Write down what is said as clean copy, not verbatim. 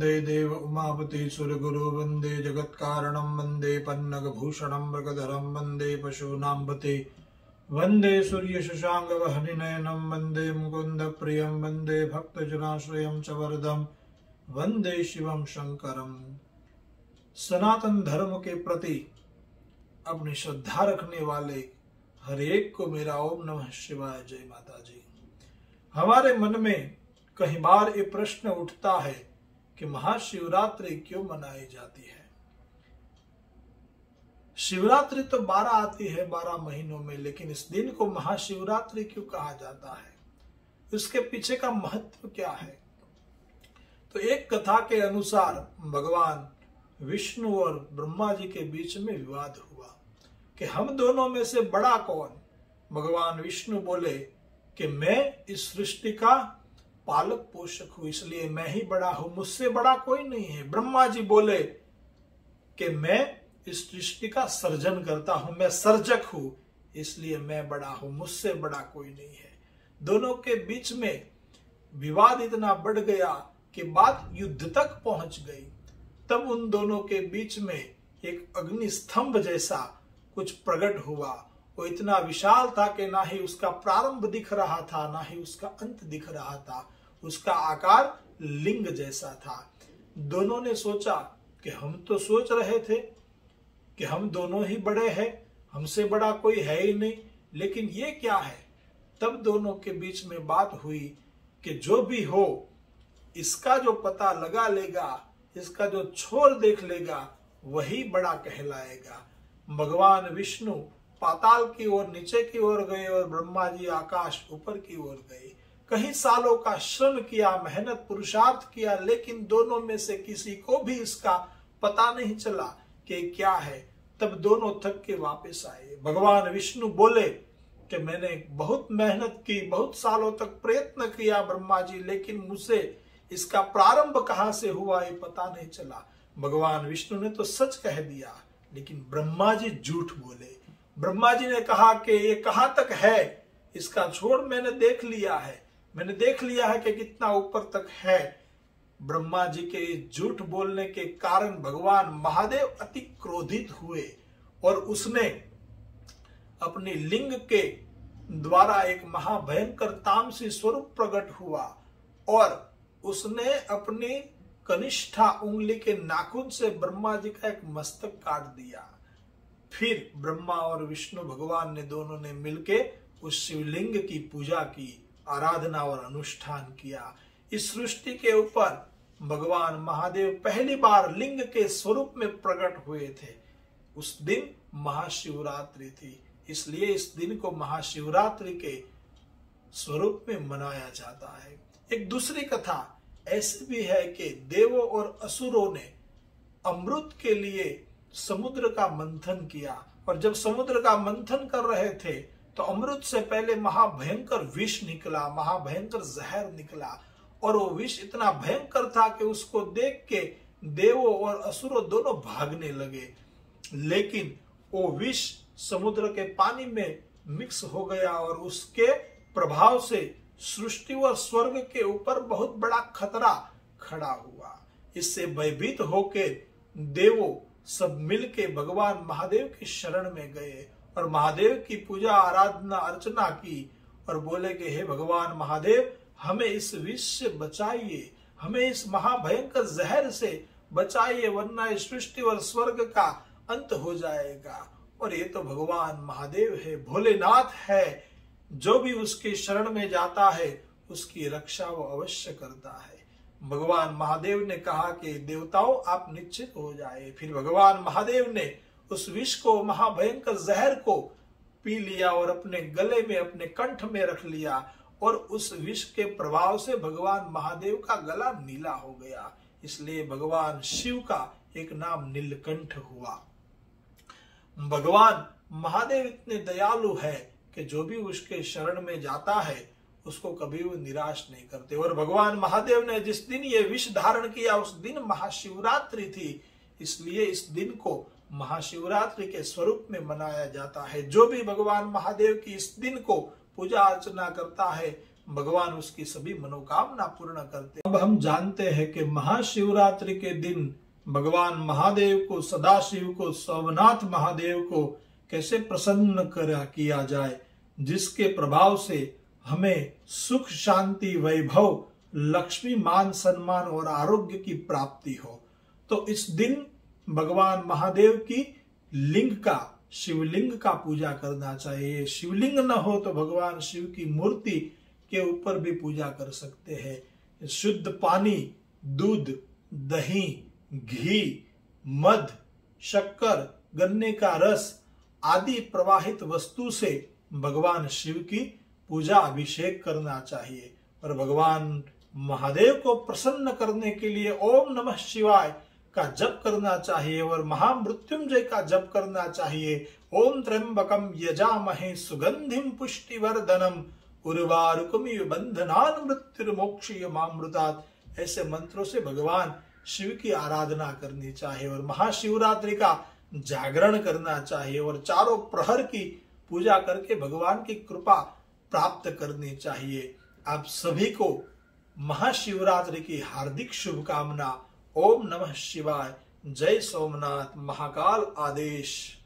वंदे देव उमापति सुरगुरु वंदे जगत्कारणं वंदे पन्नगभूषणं मृगधरं वंदे पशूनां पते वंदे सूर्य शशांक वहनिनयनं वंदे मुकुंद प्रियं वंदे भक्तजनाश्रयं च वरदं वंदे शिवं शंकरं। सनातन धर्म के प्रति अपनी श्रद्धा रखने वाले हर एक को मेरा ओम नमः शिवाय, जय माता जी। हमारे मन में कई बार ये प्रश्न उठता है कि महाशिवरात्रि क्यों मनाई जाती है। शिवरात्रि तो 12 आती है 12 महीनों में, लेकिन इस दिन को महाशिवरात्रि क्यों कहा जाता है, इसके पीछे का महत्व क्या है। तो एक कथा के अनुसार भगवान विष्णु और ब्रह्मा जी के बीच में विवाद हुआ कि हम दोनों में से बड़ा कौन। भगवान विष्णु बोले कि मैं इस सृष्टि का पालक पोषक हूं, इसलिए मैं ही बड़ा हूं, मुझसे बड़ा कोई नहीं है। ब्रह्मा जी बोले कि मैं इस सृष्टि का सर्जन करता हूं, मैं सर्जक हूं, इसलिए मैं बड़ा हूं, मुझसे बड़ा कोई नहीं है। दोनों के बीच में विवाद इतना बढ़ गया कि बात युद्ध तक पहुंच गई। तब उन दोनों के बीच में एक अग्नि स्तंभ जैसा कुछ प्रकट हुआ। वो इतना विशाल था कि ना ही उसका प्रारंभ दिख रहा था ना ही उसका अंत दिख रहा था। उसका आकार लिंग जैसा था। दोनों ने सोचा कि हम तो सोच रहे थे कि हम दोनों ही बड़े हैं, हमसे बड़ा कोई है ही नहीं, लेकिन ये क्या है। तब दोनों के बीच में बात हुई कि जो भी हो, इसका जो पता लगा लेगा, इसका जो छोर देख लेगा, वही बड़ा कहलाएगा। भगवान विष्णु पाताल की ओर नीचे की ओर गए और ब्रह्मा जी आकाश ऊपर की ओर गए। कई सालों का श्रम किया, मेहनत पुरुषार्थ किया, लेकिन दोनों में से किसी को भी इसका पता नहीं चला कि क्या है। तब दोनों थक के वापस आए। भगवान विष्णु बोले कि मैंने बहुत मेहनत की, बहुत सालों तक प्रयत्न किया ब्रह्मा जी, लेकिन मुझसे इसका प्रारंभ कहां से हुआ ये पता नहीं चला। भगवान विष्णु ने तो सच कह दिया, लेकिन ब्रह्मा जी झूठ बोले। ब्रह्मा जी ने कहा कि ये कहां तक है, इसका छोर मैंने देख लिया है, मैंने देख लिया है कि कितना ऊपर तक है। ब्रह्मा जी के झूठ बोलने के कारण भगवान महादेव अति क्रोधित हुए और उसने अपनी लिंग के द्वारा एक महाभयंकर तामसी स्वरूप प्रकट हुआ और उसने अपनी कनिष्ठा उंगली के नाखून से ब्रह्मा जी का एक मस्तक काट दिया। फिर ब्रह्मा और विष्णु भगवान ने दोनों ने मिलके उस शिवलिंग की पूजा की, आराधना और अनुष्ठान किया। इस सृष्टि के ऊपर भगवान महादेव पहली बार लिंग के स्वरूप में प्रकट हुए थे। उस दिन महाशिवरात्रि थी, इसलिए इस दिन को महाशिवरात्रि के स्वरूप में मनाया जाता है। एक दूसरी कथा ऐसी भी है कि देवों और असुरों ने अमृत के लिए समुद्र का मंथन किया, और जब समुद्र का मंथन कर रहे थे तो अमृत से पहले महाभयंकर विष निकला, महाभयंकर जहर निकला, और वो विष इतना भयंकर था कि उसको देख के देवों और असुरों दोनों भागने लगे। लेकिन वो विष समुद्र के पानी में मिक्स हो गया और उसके प्रभाव से सृष्टि व स्वर्ग के ऊपर बहुत बड़ा खतरा खड़ा हुआ। इससे भयभीत होकर देवों सब मिलके भगवान महादेव की शरण में गए और महादेव की पूजा आराधना अर्चना की और बोले कि हे भगवान महादेव, हमें इस विष से बचाइए, हमें इस महाभयंकर जहर से बचाइए, वरना इस सृष्टि और स्वर्ग का अंत हो जाएगा। और ये तो भगवान महादेव है, भोलेनाथ है, जो भी उसके शरण में जाता है उसकी रक्षा वो अवश्य करता है। भगवान महादेव ने कहा कि देवताओं आप निश्चित हो जाए। फिर भगवान महादेव ने उस विष को, महाभयंकर जहर को पी लिया और अपने गले में, अपने कंठ में रख लिया, और उस विष के प्रभाव से भगवान महादेव का गला नीला हो गया। इसलिए भगवान शिव का एक नाम नीलकंठ हुआ। भगवान महादेव इतने दयालु है कि जो भी उसके शरण में जाता है उसको कभी वो निराश नहीं करते। और भगवान महादेव ने जिस दिन ये विष धारण किया उस दिन महाशिवरात्रि थी, इसलिए इस दिन को महाशिवरात्रि के स्वरूप में मनाया जाता है। जो भी भगवान महादेव की इस दिन को पूजा अर्चना करता है भगवान उसकी सभी मनोकामना पूर्ण करते हैं। अब हम जानते हैं कि महाशिवरात्रि के दिन भगवान महादेव को, सदाशिव को, सोमनाथ महादेव को कैसे प्रसन्न किया जाए, जिसके प्रभाव से हमें सुख, शांति, वैभव, लक्ष्मी, मान, सम्मान और आरोग्य की प्राप्ति हो। तो इस दिन भगवान महादेव की लिंग का, शिवलिंग का पूजा करना चाहिए। शिवलिंग न हो तो भगवान शिव की मूर्ति के ऊपर भी पूजा कर सकते हैं। शुद्ध पानी, दूध, दही, घी, मध, शक्कर, गन्ने का रस आदि प्रवाहित वस्तु से भगवान शिव की पूजा, अभिषेक करना चाहिए। और भगवान महादेव को प्रसन्न करने के लिए ओम नमः शिवाय का जप करना चाहिए और महामृत्युंजय का जप करना चाहिए। ओम त्र्यंबकम यजामहे सुगंधिम पुष्टिवर्धनम उर्वारुकमिव बंधनान् मृत्युर्मोक्षयमामृतात्। ऐसे मंत्रों से भगवान शिव की आराधना करनी चाहिए और महाशिवरात्रि का जागरण करना चाहिए और चारों प्रहर की पूजा करके भगवान की कृपा प्राप्त करनी चाहिए। आप सभी को महाशिवरात्रि की हार्दिक शुभकामना। ओम नमः शिवाय। जय सोमनाथ। महाकाल आदेश।